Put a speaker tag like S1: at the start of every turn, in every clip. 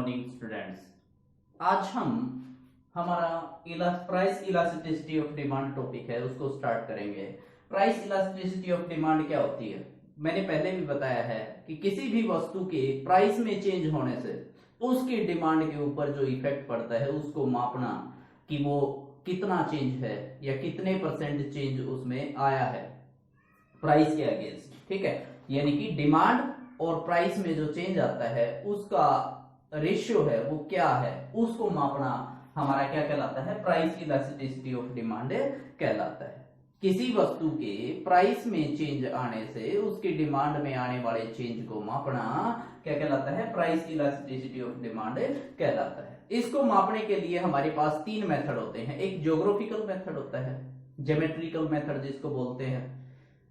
S1: Morning students. आज हम हमारा price elasticity of demand topic है उसको स्टार्ट करेंगे। प्राइस इलास्टिसिटी ऑफ डिमांड क्या होती है? मैंने पहले भी बताया है कि किसी भी वस्तु के प्राइस में चेंज होने से उसकी डिमांड के ऊपर जो इफेक्ट पड़ता है उसको मापना कि वो कितना चेंज है या कितने परसेंट चेंज उसमें आया है प्राइस के अगेंस्ट। ठीक है, यानी कि डिमांड और प्राइस में जो चेंज आता है उसका रेशियो है वो क्या है, उसको मापना हमारा क्या कहलाता है? प्राइस इलास्टिसिटी ऑफ डिमांड कहलाता है। किसी वस्तु के प्राइस में चेंज आने से उसकी डिमांड में आने वाले चेंज को मापना क्या कहलाता है? प्राइस इलास्टिसिटी ऑफ डिमांड कहलाता है। इसको मापने के लिए हमारे पास तीन मेथड होते हैं। एक ज्योग्राफिकल मेथड होता है, ज्योमेट्रिकल मेथड जिसको बोलते हैं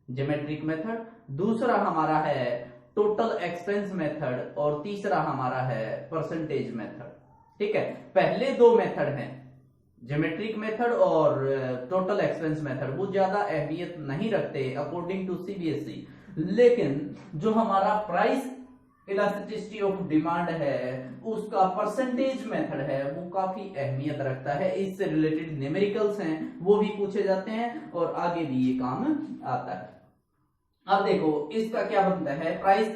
S1: ज्योमेट्रिक मेथड, दूसरा हमारा है टोटल एक्सपेंस मेथड और तीसरा हमारा है परसेंटेज मेथड। ठीक है, पहले दो मेथड हैं ज्योमेट्रिक मेथड और टोटल एक्सपेंस मेथड, वो ज्यादा अहमियत नहीं रखते अकॉर्डिंग टू सीबीएसई, लेकिन जो हमारा प्राइस इलास्टिसिटी ऑफ डिमांड है उसका परसेंटेज मेथड है वो काफी अहमियत रखता है। इससे रिलेटेड न्यूमेरिकल्स हैं वो भी पूछे जाते हैं और आगे भी ये काम आता है। अब देखो इसका क्या बनता है, प्राइस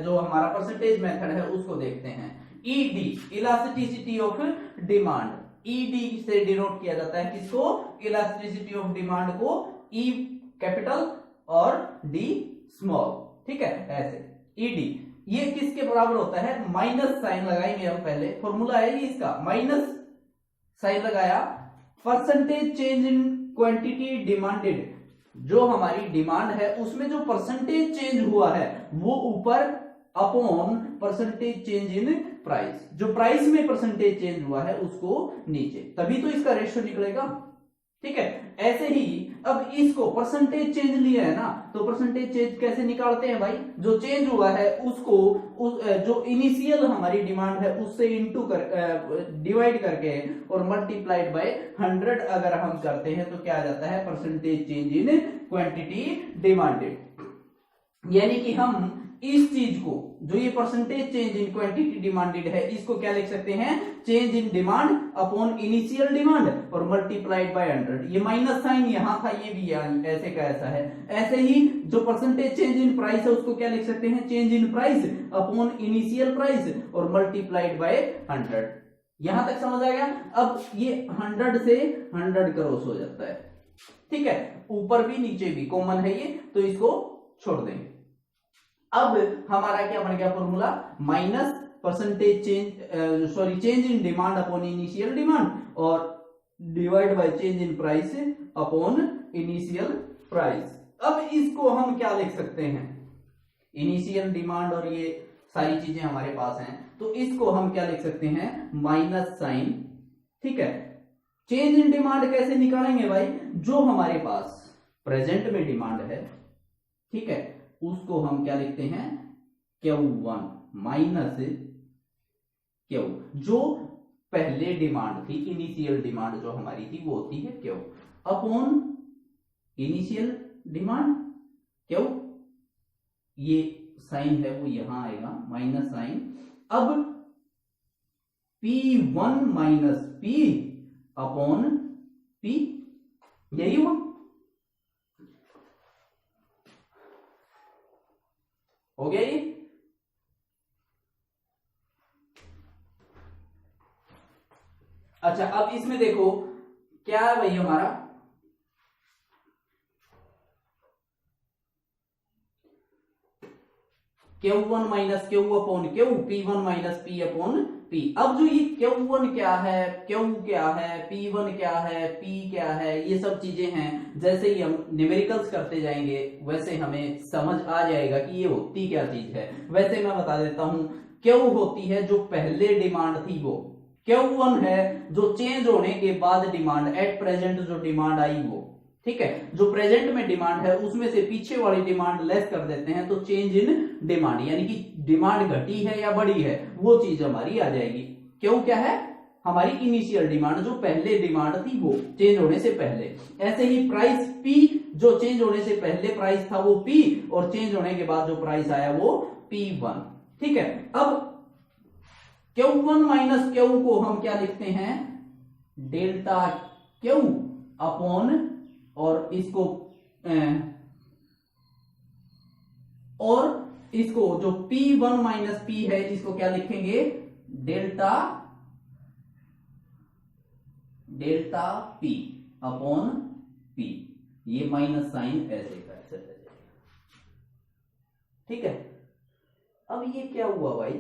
S1: जो हमारा परसेंटेज मेथड है उसको देखते हैं। ED elasticity of demand, ED से डिनोट किया जाता है किसको? इलास्टिसिटी ऑफ डिमांड को ई कैपिटल और डी स्मॉल। ठीक है, ऐसे ईडी ये किसके बराबर होता है? माइनस साइन लगाएंगे हम, पहले फॉर्मूला है ये इसका, माइनस साइन लगाया, percentage change in quantity demanded, जो हमारी डिमांड है उसमें जो परसेंटेज चेंज हुआ है वो ऊपर upon percentage change in price, जो प्राइस में परसेंटेज चेंज हुआ है उसको नीचे, तभी तो इसका रेशियो निकलेगा। ठीक है, ऐसे ही अब इसको परसेंटेज चेंज लिया है ना, तो परसेंटेज चेंज कैसे निकालते हैं भाई? जो चेंज हुआ है उसको जो इनिशियल हमारी डिमांड है उससे इनटू कर डिवाइड करके और मल्टीप्लाइड बाय 100 अगर हम करते हैं तो क्या आ जाता है? Percentage change in quantity demanded. यानी कि हम इस चीज को, जो ये percentage change in quantity demanded है, इसको क्या लिख सकते हैं? Change in demand upon initial demand और मल्टीप्लाइड बाय 100। ये माइनस साइन यहां था, ये भी ऐसे का ऐसा है। ऐसे ही जो परसेंटेज चेंज इन प्राइस है उसको क्या लिख सकते हैं? Change in price upon initial price और मल्टीप्लाइड बाय 100। यहां तक समझ आएगा? अब ये 100 से 100 क्रॉस हो जाता है। ठीक है, ऊपर भी नीचे भी कॉमन है ये, तो इसको छोड़ देंगे। अब हमारा क्या बन गया formula? Minus percentage change change in demand upon initial demand और divide by change in price upon initial price. अब इसको हम क्या लिख सकते हैं? इनिशियल डिमांड और ये सारी चीजें हमारे पास हैं, तो इसको हम क्या लिख सकते हैं? Minus sign. ठीक है, चेंज इन डिमांड कैसे निकालेंगे भाई? जो हमारे पास प्रेजेंट में डिमांड है, ठीक है, उसको हम क्या लिखते हैं? Q1 माइनस Q, जो पहले डिमांड थी, इनिशियल डिमांड जो हमारी थी वो होती है Q upon initial demand Q, ये साइन है वो यहां आएगा माइनस साइन। अब P1 minus P upon P, यही हुआ। हो गया ये? अच्छा, अब इसमें देखो क्या है भाई हमारा? Q1 minus Q upon Q, P1 minus P upon P। अब जो ये Q1 क्या है, Q क्या है, P1 क्या है, P क्या है, ये सब चीजें हैं, जैसे ही हम न्यूमेरिकल्स करते जाएंगे वैसे हमें समझ आ जाएगा कि ये होती क्या चीज है। वैसे मैं बता देता हूं, Q होती है जो पहले डिमांड थी वो, Q1 है जो चेंज होने के बाद डिमांड, एट प्रेजेंट जो डिमांड आई वो। ठीक है, जो प्रेजेंट में डिमांड है उसमें से पीछे वाली डिमांड लेस कर देते हैं तो चेंज इन डिमांड, यानी कि डिमांड घटी है या बढ़ी है वो चीज हमारी आ जाएगी। क्यों क्या है? हमारी इनिशियल डिमांड, जो पहले डिमांड थी वो चेंज होने से पहले। ऐसे ही प्राइस P, जो चेंज होने से पहले प्राइस था वो P और चेंज होने के बाद जो प्राइस आया वो P1। ठीक है, अब Q1 माइनस Q को हम क्या लिखते हैं, डेल्टा Q अपॉन, और इसको जो P1 माइनस P है इसको क्या लिखेंगे, डेल्टा P अपॉन P। ये माइनस साइन ऐसे का ऐसे रह जाएगा। ठीक है, अब ये क्या हुआ भाई,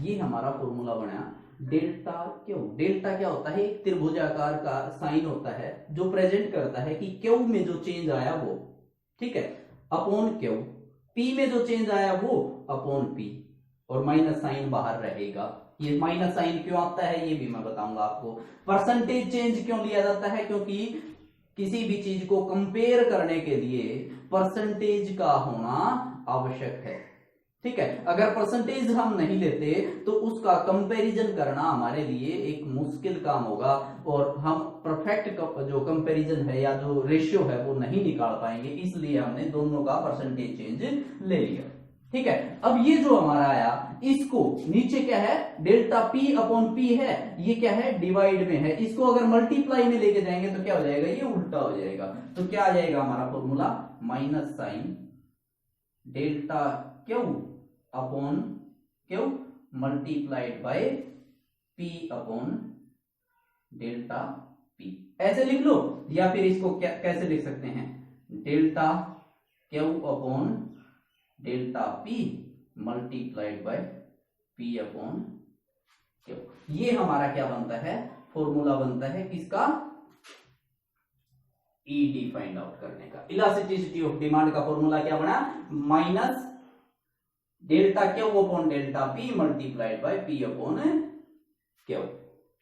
S1: ये हमारा फॉर्मूला बना डेल्टा क्यू। डेल्टा क्या होता है, एक त्रिभुजाकार का साइन होता है जो प्रेजेंट करता है कि क्यू में जो चेंज आया वो, ठीक है, अपॉन क्यू, पी में जो चेंज आया वो अपॉन पी, और माइनस साइन बाहर रहेगा। ये माइनस साइन क्यों आता है ये भी मैं बताऊंगा आपको। परसेंटेज चेंज क्यों लिया जाता है, क्योंकि किसी भी चीज को कंपेयर करने के लिए परसेंटेज का होना आवश्यक है। ठीक है, अगर परसेंटेज हम नहीं लेते तो उसका कंपैरिजन करना हमारे लिए एक मुश्किल काम होगा, और हम परफेक्ट जो कंपैरिजन है या जो रेशियो है वो नहीं निकाल पाएंगे। इसलिए हमने दोनों का परसेंटेज चेंज ले लिया। ठीक है, अब ये जो हमारा आया, इसको नीचे क्या है, डेल्टा पी अपॉन पी है, ये क्या है, डिवाइड में है। इसको अगर मल्टीप्लाई में लेके जाएंगे तो क्या हो जाएगा, ये उल्टा हो जाएगा। तो क्या आ जाएगा हमारा formula, minus sign delta Q upon Q multiplied by P upon delta P. ऐसे लिख लो, या फिर इसको क्या कैसे लिख सकते हैं, delta Q upon delta P multiplied by P upon Q. ये हमारा क्या बनता है, फॉर्मूला बनता है किसका, ईडी फाइंड आउट करने का। इलास्टिसिटी ऑफ डिमांड का फॉर्मूला क्या बना, minus delta Q upon delta P multiplied by P upon Q.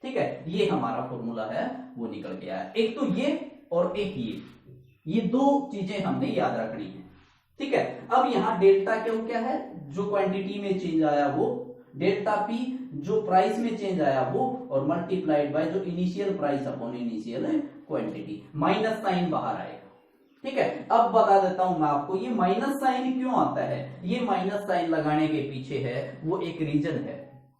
S1: ठीक है, ये हमारा फॉर्मूला है वो निकल के आया। एक तो ये और एक ये दो चीजें हमने याद रखनी है। ठीक है, अब यहां डेल्टा क्यू क्या है, जो क्वांटिटी में चेंज आया वो, डेल्टा पी जो प्राइस में चेंज आया वो, और मल्टीप्लाइड बाय जो initial price upon initial quantity. Minus sign बाहर आएगा। ठीक है, अब बता देता हूं मैं आपको ये माइनस साइन क्यों आता है। ये माइनस साइन लगाने के पीछे है वो एक रीजन है,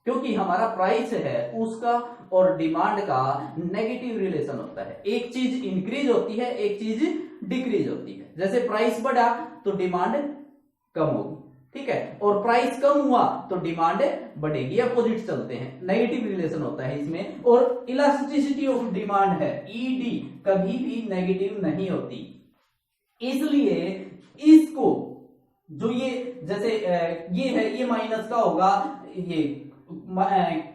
S1: क्योंकि हमारा प्राइस है उसका और डिमांड का नेगेटिव रिलेशन होता है। एक चीज इंक्रीज होती है, एक चीज डिक्रीज होती है। जैसे प्राइस बढ़ा तो डिमांड कम होगी, ठीक है, और प्राइस कम हुआ तो डिमांड बढ़ेगी। अपोजिट चलते हैं, नेगेटिव रिलेशन होता है इसमें। और इलास्टिसिटी ऑफ डिमांड है, ईडी, कभी भी नेगेटिव नहीं होती। इसलिए इसको जो ये जैसे ये है, ये माइनस का होगा, ये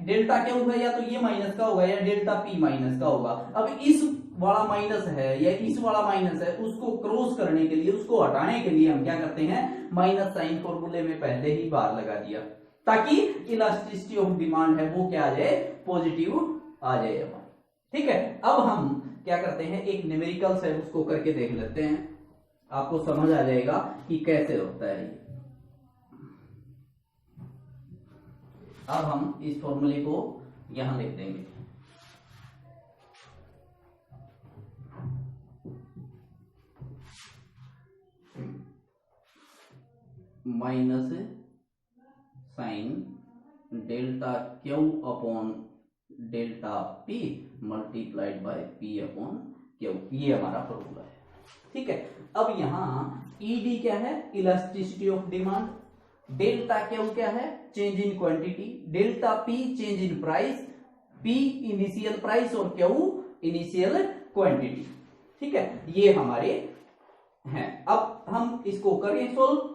S1: डेल्टा क्या होगा, या तो ये माइनस का होगा या डेल्टा पी माइनस का होगा। अब इस वाला माइनस है या इस वाला माइनस है, उसको क्रॉस करने के लिए, उसको हटाने के लिए हम क्या करते हैं, माइनस साइन फॉर्मूले में पहले ही बार लगा दिया, ताकि इलास्टिसिटी ऑफ डिमांड है वो क्या आ जाए, पॉजिटिव आ जाए हमारा। ठीक है, अब हम क्या करते हैं, एक न्यूमेरिकल्स है उसको करके देख लेते हैं, आपको समझ आ जाएगा कि कैसे होता है ये। अब हम इस फॉर्मूले को यहां लिख देंगे, minus sign delta Q upon delta P multiplied by P upon Q. ये हमारा फॉर्मूला है। ठीक है, अब यहां ईडी क्या है, elasticity of demand, delta Q क्या है, change in quantity, delta P change in price, P initial price और क्यू इनिशियल क्वांटिटी। ठीक है, ये हमारे हैं। अब हम इसको करें सोल्व।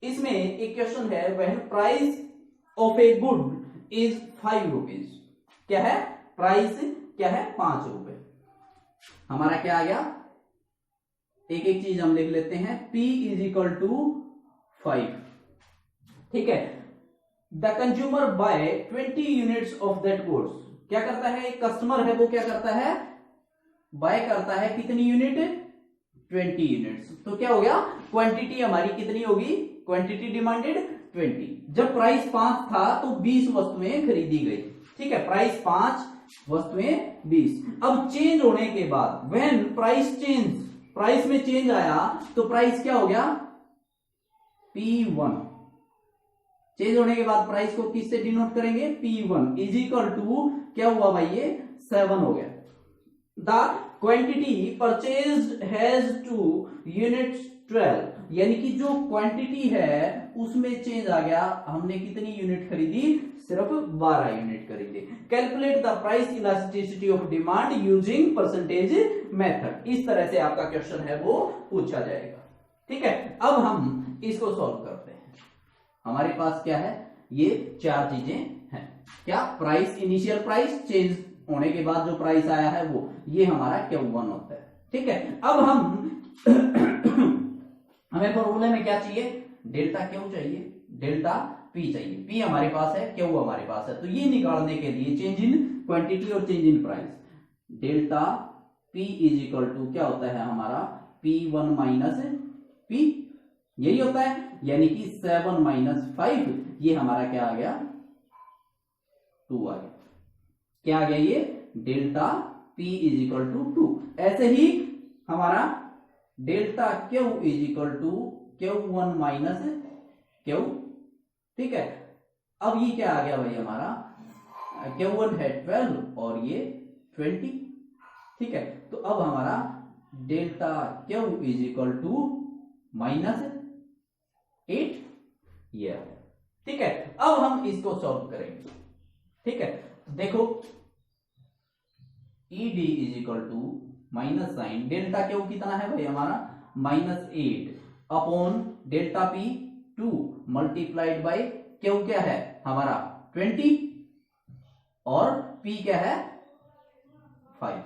S1: इसमें एक क्वेश्चन है, when price of a good is 5 rupees, क्या है, प्राइस क्या है, 5 रुपए। हमारा क्या आ गया, एक एक चीज हम लिख लेते हैं, P इज इक्वल टू 5। ठीक है, the consumer buy 20 units of that goods, क्या करता है, एक कस्टमर है वो क्या करता है, बाय करता है कितनी यूनिट, 20 यूनिट्स। तो क्या हो गया, क्वांटिटी हमारी कितनी होगी, क्वांटिटी डिमांडेड 20। जब प्राइस 5 था तो 20 वस्तुएं खरीदी गई। ठीक है, प्राइस 5, वस्तुएं 20। अब चेंज होने के बाद, व्हेन प्राइस चेंज, प्राइस में चेंज आया तो प्राइस क्या हो गया, P1। चेंज होने के बाद प्राइस को किससे डिनोट करेंगे, P1 इज इक्वल टू क्या हुआ भाई, ये 7 हो गया। The quantity purchased has two units 12, यानी कि जो क्वांटिटी है उसमें चेंज आ गया, हमने कितनी यूनिट खरीदी, सिर्फ 12 यूनिट खरीदे। Calculate the price elasticity of demand using percentage method, इस तरह से आपका क्वेश्चन है वो पूछा जाएगा। ठीक है, अब हम इसको सॉल्व करते हैं। हमारे पास क्या है, ये 4 चीजें हैं। क्या, प्राइस, इनिशियल प्राइस, चेंज होने के बाद जो प्राइस आया है वो, ये हमारा Q1 होता है। ठीक है, अब हमें फॉर्मूले में क्या चाहिए, डेल्टा Q चाहिए, डेल्टा P चाहिए। P हमारे पास है, Q हमारे पास है, तो ये निकालने के लिए चेंज इन क्वांटिटी और change in price, delta P is equal to क्या होता है हमारा, P1 माइनस P, यही होता है, यानी कि 7 माइनस 5, ये हमारा क्या आ गया, 2 आ गया। क्या आ गया ये, delta P is equal to 2। ऐसे ही हमारा delta Q is equal to Q1 minus Q। ठीक है, अब ये क्या आ गया भाई हमारा, Q1 है 12 और ये 20। ठीक है, तो अब हमारा delta Q is equal to minus 8, ये। ठीक है, अब हम इसको सॉल्व करेंगे। ठीक है, देखो ED is equal to minus sign delta Q कितना है भाई हमारा, -8 upon delta P 2 multiplied by Q क्या है हमारा 20 और P क्या है 5।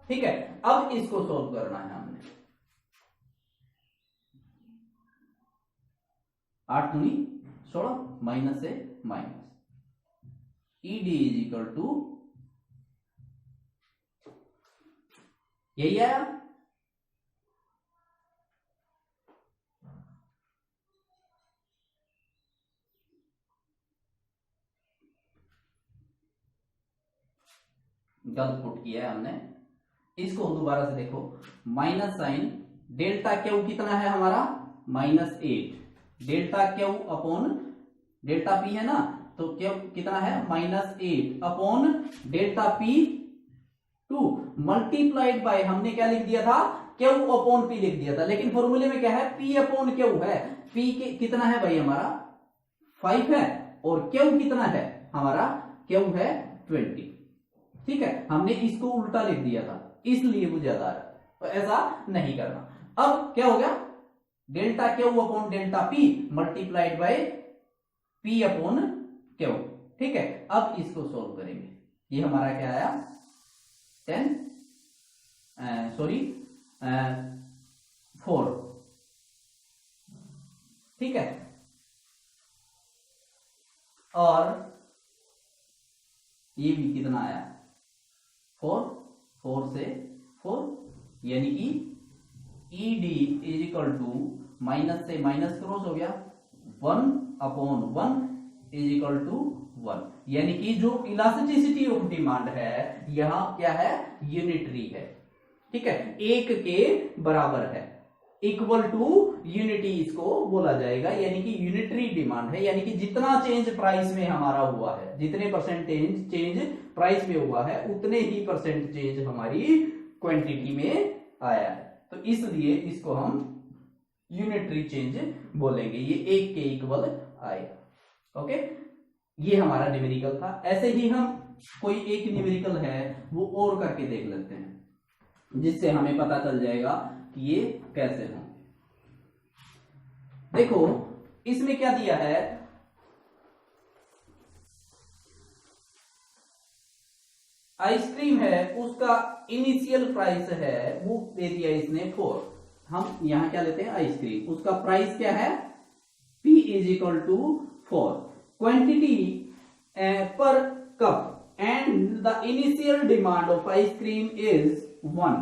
S1: ठीक है, अब इसको सोल्व करना है हमने। 8 दूनी 16, माइनस से minus, ED is equal to यही आया। गलत पुट किया है हमने, इसको दोबारा से देखो, माइनस साइन डेल्टा Q कितना है हमारा -8, delta Q upon delta P है ना, तो Q कितना है -8 upon delta P 2 multiplied by, हमने क्या लिख दिया था, Q अपॉन P लिख दिया था, लेकिन फॉर्मूले में क्या है, P अपॉन Q है। P कितना है भाई हमारा 5 है, और Q कितना है हमारा, Q है 20। ठीक है, हमने इसको उल्टा लिख दिया था, इसलिए वो ज्यादा आ रहा है, तो ऐसा नहीं करना। अब क्या हो गया, delta Q upon delta P multiplied by P upon Q। ठीक है, अब इसको सोल्व करेंगे, ये हमारा क्या आया 4। ठीक है, और ये भी कितना आया 4 से 4, यानी कि ED is equal to minus से माइनस क्रॉस हो गया 1 अपॉन 1 इज इक्वल टू 1, यानी कि जो इलास्टिसिटी ऑफ डिमांड है यहां क्या है, यूनिटरी है। ठीक है, एक के बराबर है, इक्वल टू यूनिटी इसको बोला जाएगा, यानी कि यूनिटरी डिमांड है, यानी कि जितना चेंज प्राइस में हमारा हुआ है, जितने परसेंटेज चेंज प्राइस में हुआ है उतने ही परसेंट चेंज हमारी क्वांटिटी में आया है, तो इसलिए इसको हम यूनिटरी चेंज बोलेंगे, ये एक के इक्वल आएगा। ओके, ये हमारा न्यूमेरिकल था। ऐसे ही हम कोई एक न्यूमेरिकल है वो और करके देख लेते हैं, जिससे हमें पता चल जाएगा कि ये कैसे हो। देखो इसमें क्या दिया है, आइसक्रीम है, उसका इनिशियल प्राइस है वो दे दिया इसने 4। हम यहां क्या लेते हैं, आइसक्रीम, उसका प्राइस क्या है P is equal to 4, quantity पर cup and the initial demand of ice cream is 1।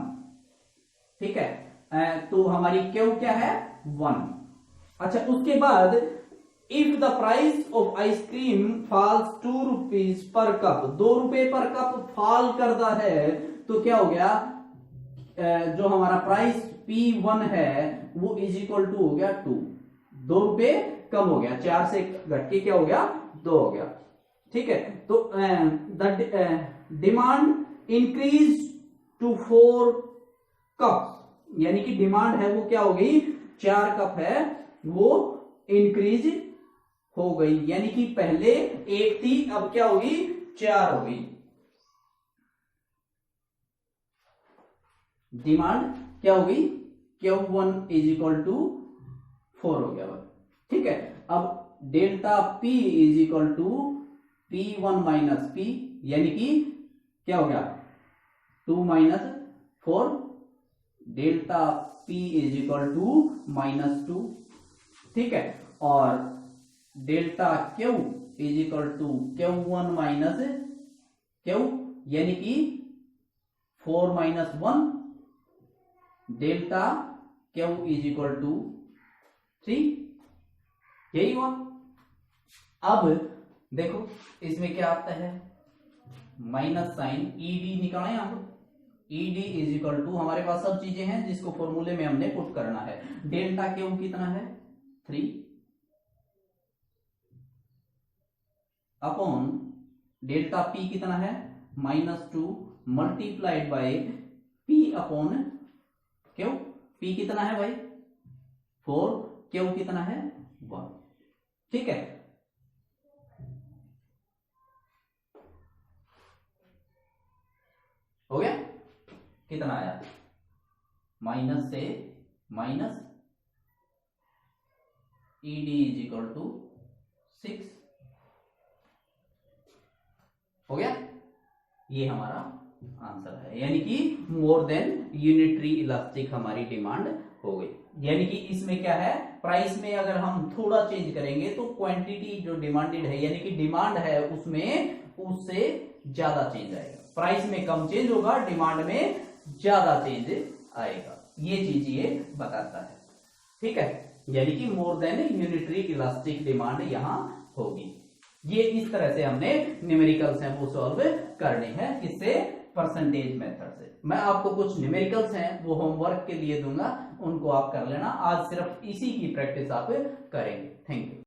S1: ठीक है, तो हमारी Q क्या है 1। अच्छा, उसके बाद if the price of ice cream falls 2 rupees per cup, 2 रुपए पर कप फॉल करता है, तो क्या हो गया, जो हमारा प्राइस P1 है वो इज इक्वल टू हो गया 2, 2 रुपए कम हो गया, 4 से घट के क्या हो गया, 2 हो गया। ठीक है, तो the demand increase to 4 cup, यानी कि डिमांड है वो क्या हो गई, 4 कप है वो इंक्रीज हो गई, यानी कि पहले 1 थी अब क्या होगी, 4 हो गई। डिमांड क्या हो गई, Q1 इज इक्वल टू 4 हो गया। ठीक है, अब delta P is equal to P1 minus P, यानी कि क्या हो गया, 2 minus 4, delta P is equal to -2। ठीक है, और delta Q is equal to Q1 minus Q, यानी कि 4 minus 1, delta Q is equal to 3, यही हुआ। अब देखो इसमें क्या आता है, माइनस साइन ईडी निकालें आप, ईडी इज इक्वल टू, हमारे पास सब चीजें हैं जिसको फॉर्मूले में हमने पुट करना है। डेल्टा Q कितना है, 3 अपॉन डेल्टा P कितना है, -2 multiplied by P upon Q। P कितना है भाई 4, Q कितना है 1। ठीक है, हो गया, कितना आया, माइनस से minus, ED is equal to 6, हो गया, ये हमारा आंसर है, यानी कि मोर देन यूनिटरी इलास्टिक हमारी डिमांड हो गई। यानी कि इसमें क्या है, प्राइस में अगर हम थोड़ा चेंज करेंगे तो क्वांटिटी जो डिमांडेड है, यानी कि डिमांड है उसमें उससे ज्यादा चेंज आएगा, प्राइस में कम चेंज होगा, डिमांड में ज्यादा चेंज आएगा, ये चीज ये बताता है। ठीक है, यानी कि more than unitary elastic demand यहां होगी। ये इस तरह से हमने न्यूमेरिकल्स हैं वो सॉल्व करने हैं, किससे, परसेंटेज मेथड से। मैं आपको कुछ न्यूमेरिकल्स हैं वो होमवर्क के लिए दूंगा, उनको आप कर लेना, आज सिर्फ इसी की प्रैक्टिस आप करेंगे। Thank you.